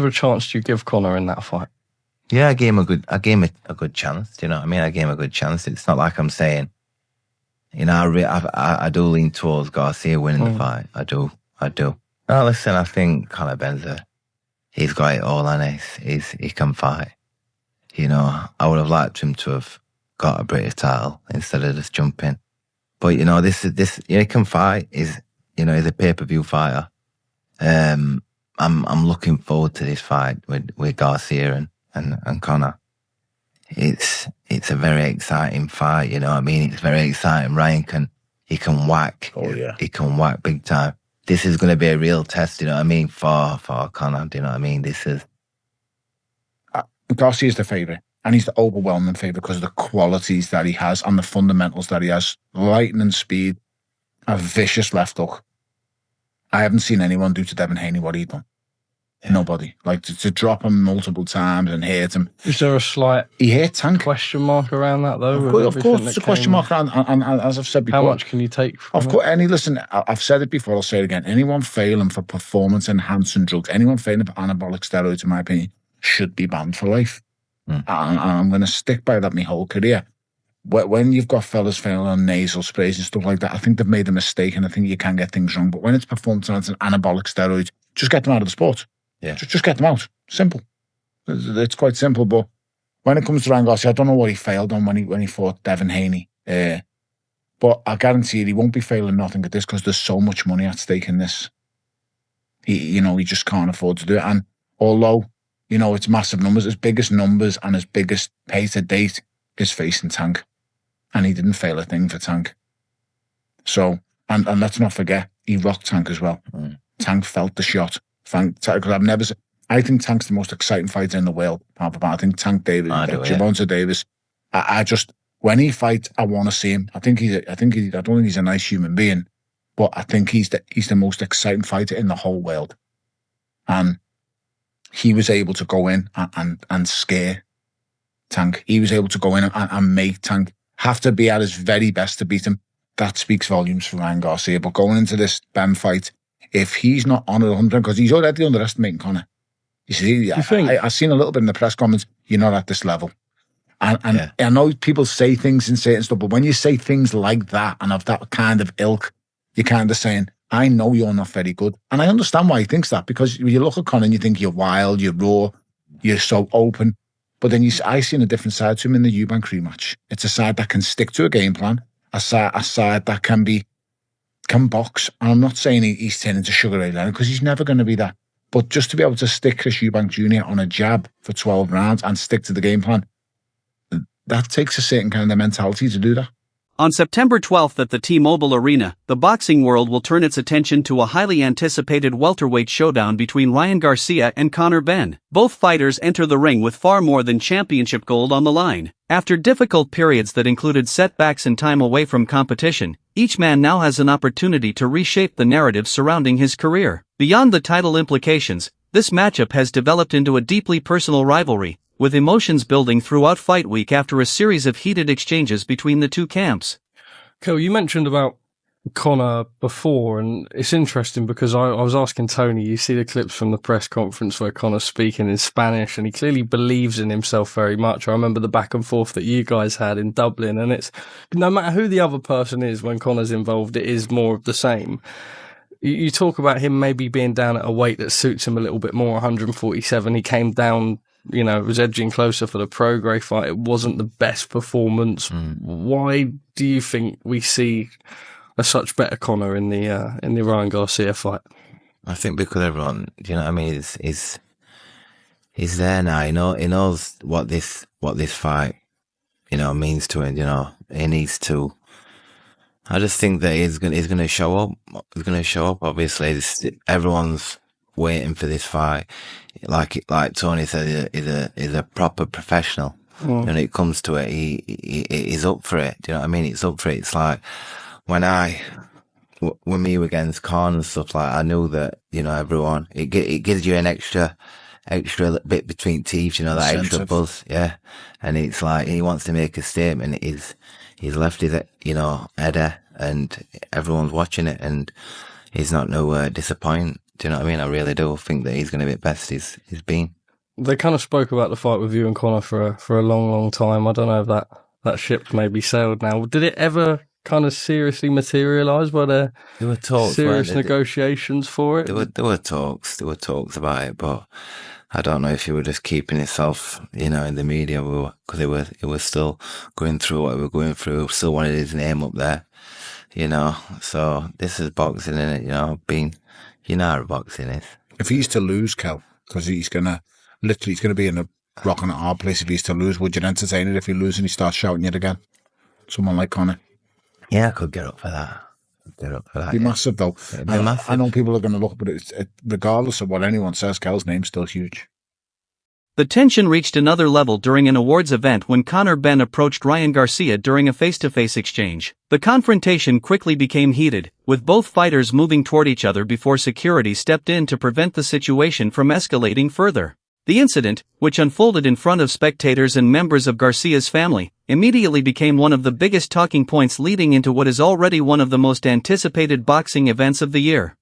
of a chance do you give Conor in that fight? Yeah, I gave him a good chance. Do you know what I mean? I gave him a good chance. It's not like I'm saying, you know, I do lean towards Garcia winning the fight. I do. No, listen, I think Conor Benn's he's got it all, and he can fight. You know, I would have liked him to have got a British title instead of just jumping. But you know, this he can fight. He's a pay-per-view fighter. I'm looking forward to this fight with Garcia and Conor. It's a very exciting fight, you know what I mean? It's very exciting. Ryan he can whack. Oh yeah. He can whack big time. This is gonna be a real test, you know what I mean, for Conor. Do you know what I mean? This is Garcia's the favourite, and he's the overwhelming favourite because of the qualities that he has and the fundamentals that he has. Lightning speed, a vicious left hook. I haven't seen anyone do to Devin Haney what he done. Yeah. Nobody. Like to drop him multiple times and hit him. Is there a slight question mark around that though? Of course, there's a question mark around, and as I've said before, how much can you take from of course, listen, I've said it before, I'll say it again. Anyone failing for performance enhancing drugs, anyone failing for anabolic steroids, in my opinion, should be banned for life. And I'm going to stick by that my whole career. When you've got fellas failing on nasal sprays and stuff like that, I think they've made a mistake, and I think you can get things wrong. But when it's performance enhancing anabolic steroids, just get them out of the sport. Yeah, just get them out. Simple. It's quite simple. But when it comes to Ryan Garcia, I don't know what he failed on when he fought Devin Haney. But I guarantee you, he won't be failing nothing at this because there's so much money at stake in this. He just can't afford to do it. And although, you know, it's massive numbers, his biggest numbers and his biggest pay to date is facing Tank. And he didn't fail a thing for Tank. So, and let's not forget, he rocked Tank as well. Tank felt the shot. Because I think Tank's the most exciting fighter in the world. I think Tank Davis, Gervonta Davis. I just, when he fights, I want to see him. I don't think he's a nice human being, but I think he's the most exciting fighter in the whole world. And he was able to go in and scare Tank. He was able to go in and make Tank have to be at his very best to beat him. That speaks volumes for Ryan Garcia. But going into this Benn fight, if he's not on it 100%, because he's already underestimating Conor. You see, I've seen a little bit in the press comments, you're not at this level. And I know people say things and say it and stuff, but when you say things like that and of that kind of ilk, you're kind of saying, I know you're not very good. And I understand why he thinks that, because you look at Conor and you think you're wild, you're raw, you're so open. But then I seen a different side to him in the Eubank rematch. It's a side that can stick to a game plan, a side that can box. And I'm not saying he's turning to Sugar Ray Leonard, because he's never going to be that. But just to be able to stick Chris Eubank Jr. on a jab for 12 rounds and stick to the game plan, that takes a certain kind of mentality to do that. On September 12th at the T-Mobile Arena, the boxing world will turn its attention to a highly anticipated welterweight showdown between Ryan Garcia and Conor Benn. Both fighters enter the ring with far more than championship gold on the line. After difficult periods that included setbacks and time away from competition, each man now has an opportunity to reshape the narrative surrounding his career. Beyond the title implications, this matchup has developed into a deeply personal rivalry, with emotions building throughout fight week after a series of heated exchanges between the two camps. Kel, you mentioned about Conor before, and it's interesting because I was asking Tony, you see the clips from the press conference where Conor's speaking in Spanish, and he clearly believes in himself very much. I remember the back and forth that you guys had in Dublin, and it's no matter who the other person is when Conor's involved, it is more of the same. You talk about him maybe being down at a weight that suits him a little bit more, 147. He came down, you know, it was edging closer for the Prograis fight. It wasn't the best performance. Why do you think we see a such better Conor in the Ryan Garcia fight? I think because everyone, you know what I mean, is there now. He knows what this fight, you know, means to him. You know, he needs to. I just think that he's going to show up. He's going to show up. Obviously, everyone's waiting for this fight. Like Tony said, he's a proper professional. When it comes to it, he's up for it. Do you know what I mean? It's up for it. It's like when me against Conor and stuff, like, I knew that, you know, everyone, it gives you an extra bit between teeth, you know, that extra buzz, yeah. And it's like he wants to make a statement. He's left his, you know, header, and everyone's watching it, and he's not no disappoint. Do you know what I mean? I really do think that he's going to be the best he's been. They kind of spoke about the fight with you and Conor for a long, long time. I don't know if that ship maybe sailed now. Did it ever kind of seriously materialise? Were there were talks, serious negotiations for it? There were talks about it, but I don't know if he was just keeping himself, in the media, because it was still going through what we were going through. Still wanted his name up there, So this is boxing, innit? You know how boxing is. If he's to lose, Kel, because he's gonna be in a rock and a hard place if he's to lose, would you entertain it if he loses and he starts shouting it again? Someone like Conor. Yeah, I could get up for that. It'd be massive, though. I know people are going to look, but regardless of what anyone says, Kel's name's still huge. The tension reached another level during an awards event when Conor Benn approached Ryan Garcia during a face-to-face exchange. The confrontation quickly became heated, with both fighters moving toward each other before security stepped in to prevent the situation from escalating further. The incident, which unfolded in front of spectators and members of Garcia's family, immediately became one of the biggest talking points leading into what is already one of the most anticipated boxing events of the year.